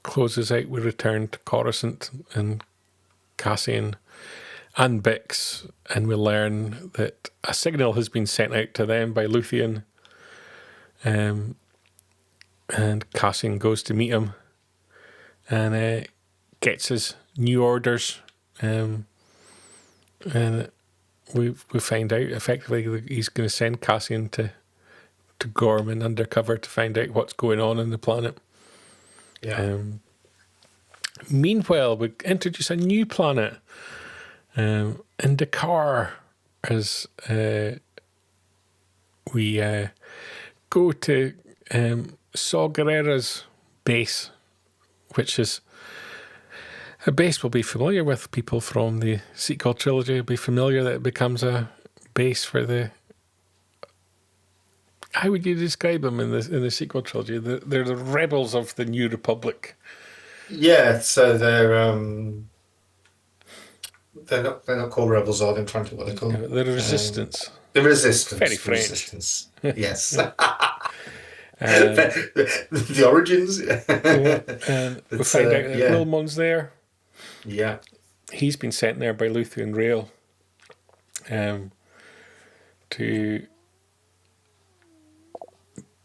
closes out, we return to Coruscant and Cassian and Bix, and we learn that a signal has been sent out to them by Luthien, and Cassian goes to meet him and gets his new orders, and we find out effectively that he's going to send Cassian to Ghorman undercover to find out what's going on in the planet. Meanwhile, we introduce a new planet, in Dakar, as we go to Saw Gerrera's base, which is a base we'll be familiar with. People from the sequel trilogy will be familiar that it becomes a base for the... How would you describe them in the sequel trilogy? They're the rebels of the New Republic. Yeah, so they're not called rebels, are they? I'm trying to think what they're called. The Resistance. The Resistance. Very French. Resistance. Yes. And the origins. and we find out that Wilmon's there. Yeah. He's been sent there by Luthien Rail to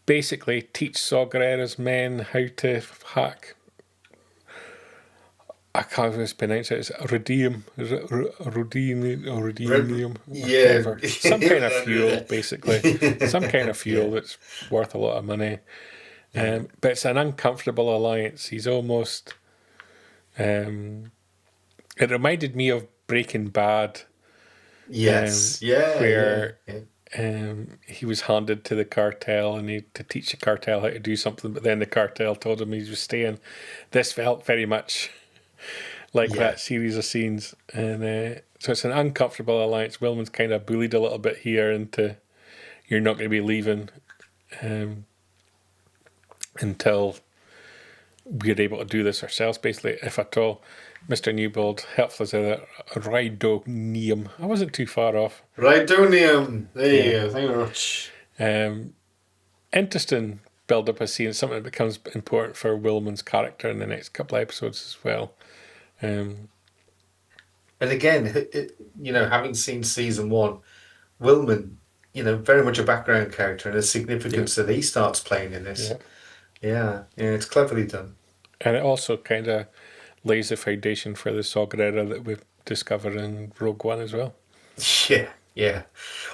basically teach Saw Gerrera's men how to hack. I can't even pronounce it. It's rhodium. Is it rhodium or rhodium? Yeah. Whatever. Some kind of fuel, basically. Some kind of fuel that's worth a lot of money. But it's an uncomfortable alliance. He's almost... it reminded me of Breaking Bad. Yes. Where he was handed to the cartel and to teach the cartel how to do something, but then the cartel told him he was staying. This felt very much like that series of scenes, and so it's an uncomfortable alliance. Wilmon's kind of bullied a little bit here into, you're not going to be leaving until we're able to do this ourselves, basically, if at all. Mr. Newbold helpful as a Rhydonium. I wasn't too far off. Rhydonium. There you go. Thank you very much. Interesting build up a scene, something that becomes important for Wilmon's character in the next couple of episodes as well. And again, having seen season 1, Wilmon, very much a background character, and the significance that he starts playing in this. Yeah, it's cleverly done. And it also kind of lays the foundation for the Saw Gerrera that we discover in Rogue One as well. Yeah.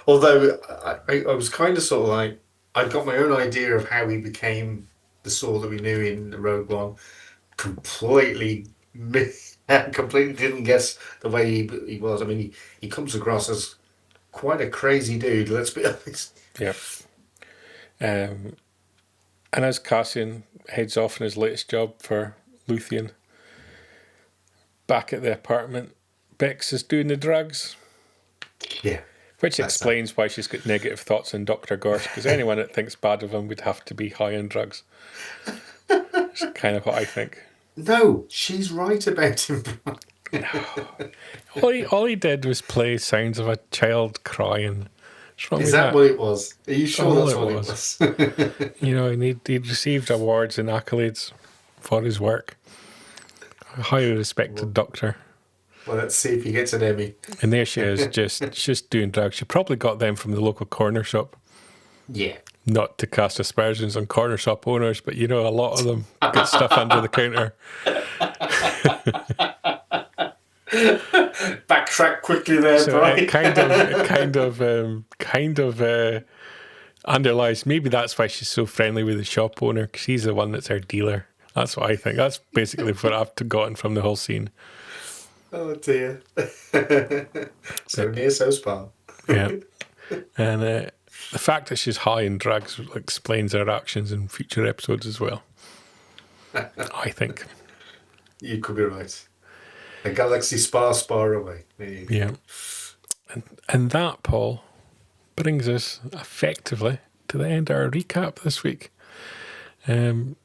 Although I was kind of sort of like, I got my own idea of how he became the Saw that we knew in Rogue One. Completely didn't guess the way he was. I mean, he comes across as quite a crazy dude, let's be honest. Yeah. And as Cassian heads off in his latest job for Luthien, back at the apartment, Bix is doing the drugs. Yeah. Which explains why she's got negative thoughts on Dr. Gorsh, because anyone that thinks bad of him would have to be high on drugs. It's kind of what I think. No, she's right about him. No. All he did was play sounds of a child crying. What's wrong Is with that what it was? Are you sure All that's it what was. it was? You know, and he'd received awards and accolades for his work. A highly respected doctor. Well, let's see if he gets an Emmy. And there she is, just doing drugs. She probably got them from the local corner shop. Yeah. Not to cast aspersions on corner shop owners, but you know, a lot of them get stuff under the counter. Backtrack quickly there, So Brian. it kind of underlies, maybe that's why she's so friendly with the shop owner, because he's the one that's her dealer. That's what I think. That's basically what I've gotten from the whole scene. Oh dear. So near, so far. Yeah. And the fact that she's high in drugs explains her actions in future episodes as well, I think. You could be right. A galaxy far away. There you go. Yeah. And that, Paul, brings us effectively to the end of our recap this week. And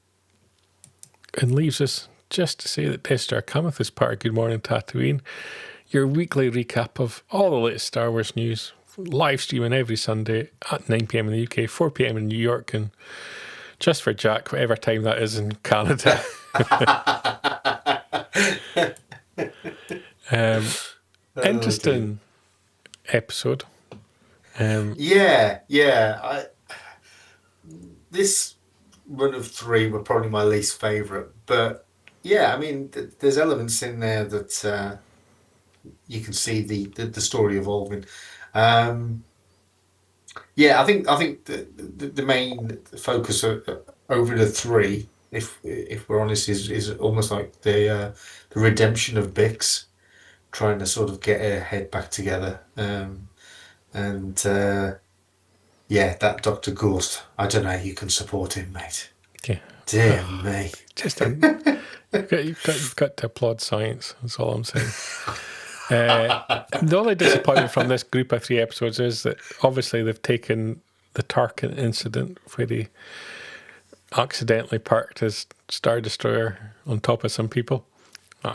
leaves us just to say that Death Star cometh as part of Good Morning Tatooine, your weekly recap of all the latest Star Wars news, live streaming every Sunday at 9 p.m. in the UK, 4 p.m. in New York, and just for Jack, whatever time that is in Canada. Interesting episode. This run of 3 were probably my least favourite, but yeah, I mean, there's elements in there that you can see the story evolving. I think the main focus over the 3, if we're honest, is almost like the redemption of Bix, trying to sort of get her head back together. That Dr. Ghost, I don't know how you can support him, mate. Yeah. Dear me. Just you've got to applaud science. That's all I'm saying. The only disappointment from this group of 3 episodes is that obviously they've taken the Tarkin incident where he accidentally parked his Star Destroyer on top of some people.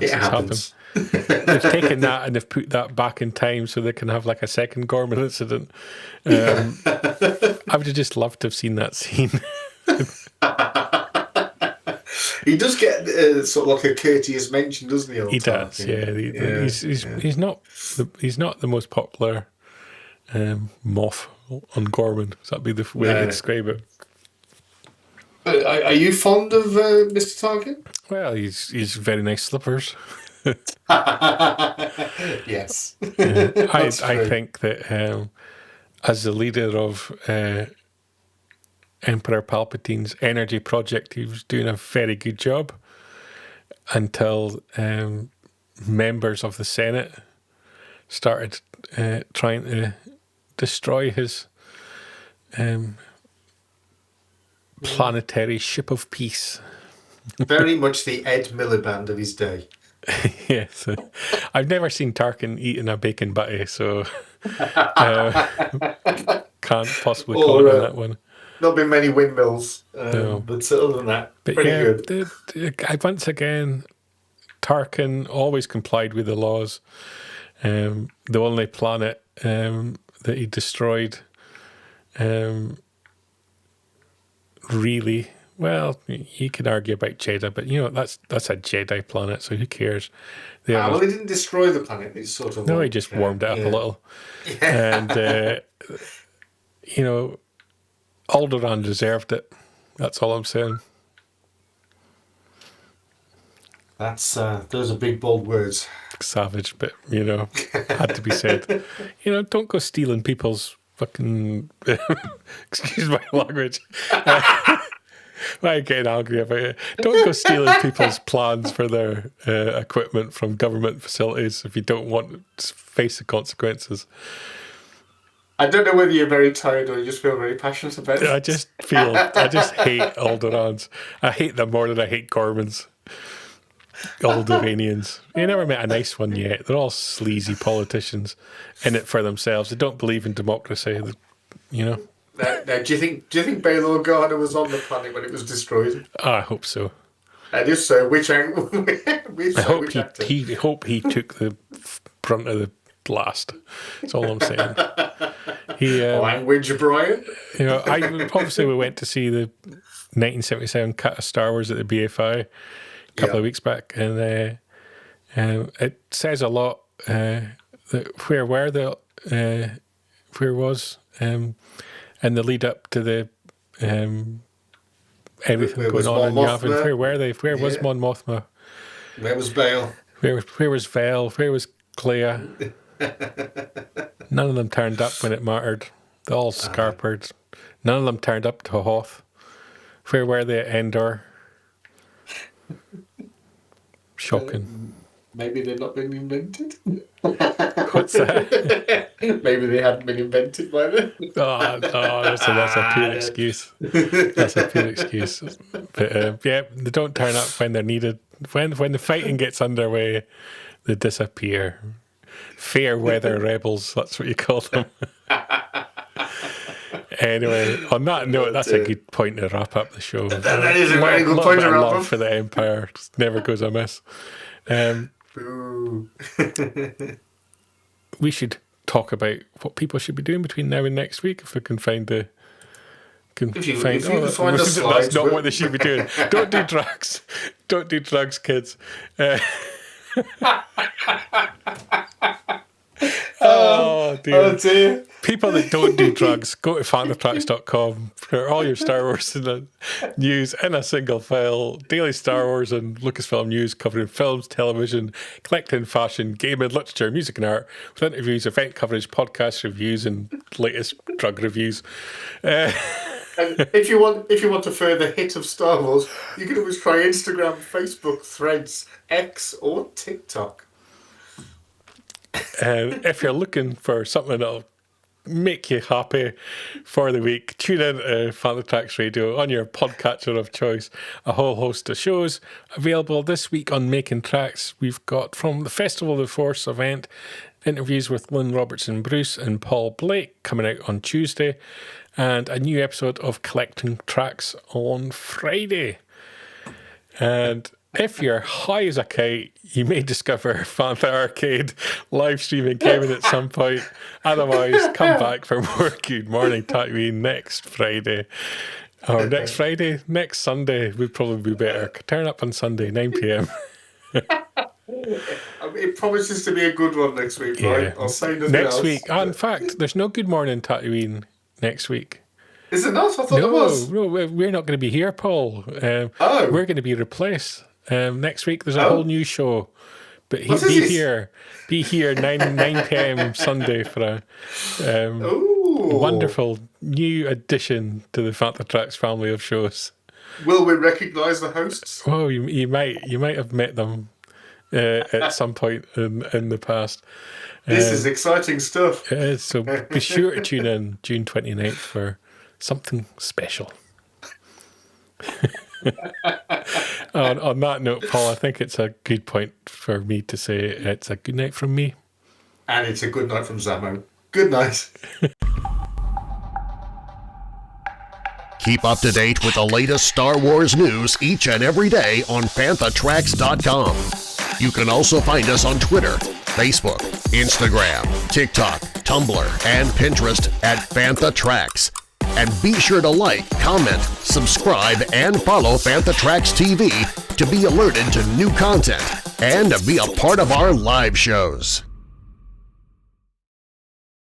It happens. They've taken that and they've put that back in time so they can have like a second Ghorman incident. I would have just loved to have seen that scene. He does get sort of like a courteous mention, doesn't he? He does, yeah. He's not the most popular moth on Ghorman. So that'd be the way to describe it. Are you fond of Mr. Tarkin? Well, he's very nice slippers. Yes. I think that as the leader of Emperor Palpatine's energy project, he was doing a very good job until members of the Senate started trying to destroy his planetary ship of peace. Very much the Ed Miliband of his day. Yes. I've never seen Tarkin eating a bacon butty, so can't possibly comment on that one. Not been many windmills, no. But other than that, but pretty good. Once again, Tarkin always complied with the laws. The only planet that he destroyed, really, well, you could argue about Jeddah, but you know that's a Jedi planet, so who cares? Well, he didn't destroy the planet; he sort of he just warmed it up a little, and you know, Alderaan deserved it. That's all I'm saying. That's those are big bold words. Savage, but you know, had to be said. You know, don't go stealing people's fucking. Excuse my language. I'm getting angry about it. Don't go stealing people's plans for their equipment from government facilities if you don't want to face the consequences. I don't know whether you're very tired or you just feel very passionate about it. I just hate Alderaans. I hate them more than I hate Ghormans. Alderanians. You never met a nice one yet. They're all sleazy politicians in it for themselves. They don't believe in democracy. You know. Now, do you think Bail Organa was on the planet when it was destroyed? I hope so. And if so, which angle? I hope he took the brunt of the last. That's all I'm saying. He, Language, Brian. Obviously we went to see the 1977 cut of Star Wars at the BFI a couple of weeks back, and it says a lot that where was in the lead up to the everything going on in Yavin. Where were they? Where was Mon Mothma? Where was Bail? Where was Vel? Where was Clea? None of them turned up when it mattered. They all scarpered. None of them turned up to Hoth. Where were they at Andor? Shocking. Maybe they've not been invented. What's that? Maybe they hadn't been invented by then. That's a pure excuse. That's a pure excuse. But they don't turn up when they're needed. When the fighting gets underway, they disappear. Fair weather rebels, that's what you call them. Anyway, on that note, that's a good point to wrap up the show. That is a very good point to wrap up. Love for the Empire never goes amiss. We should talk about what people should be doing between now and next week if we can find the. If you can find the slides, that's not what they should be doing. Don't do drugs. Don't do drugs, kids. Oh dear. People that don't do drugs, go to fandomtracks.com for all your Star Wars news in a single file. Daily Star Wars and Lucasfilm news covering films, television, collecting, fashion, gaming, literature, music and art, with interviews, event coverage, podcast reviews, and latest drug reviews. And if you want a further hit of Star Wars, you can always try Instagram, Facebook, Threads, X, or TikTok. If you're looking for something that'll make you happy for the week, tune in to Phantom Tracks Radio on your podcatcher of choice. A whole host of shows available this week on Making Tracks. We've got from the Festival of the Force event, interviews with Lynn Robertson Bruce and Paul Blake coming out on Tuesday, and a new episode of Collecting Tracks on Friday. And if you're high as a kite, you may discover Fantha Arcade live streaming gaming at some point. Otherwise, come back for more Good Morning Tatooine next Friday. Or next Friday? Next Sunday would probably be better. Turn up on Sunday, 9 p.m. It promises to be a good one next week, right? I'll say nothing else. Next week. In fact, there's no Good Morning Tatooine next week. Is it not? I thought there was. No, we're not going to be here, Paul. We're going to be replaced. Next week there's a whole new show, but be here 9 p.m. Sunday for a wonderful new addition to the Phantom Tracks family of shows. Will we recognise the hosts? Oh, you might have met them at some point in the past. This is exciting stuff. So be sure to tune in June 29th for something special. On that note, Paul, I think it's a good point for me to say it's a good night from me. And it's a good night from Zamo. Good night. Keep up to date with the latest Star Wars news each and every day on fanthatracks.com. You can also find us on Twitter, Facebook, Instagram, TikTok, Tumblr, and Pinterest at Fantha Tracks. And be sure to like, comment, subscribe, and follow Fantha Tracks TV to be alerted to new content and to be a part of our live shows.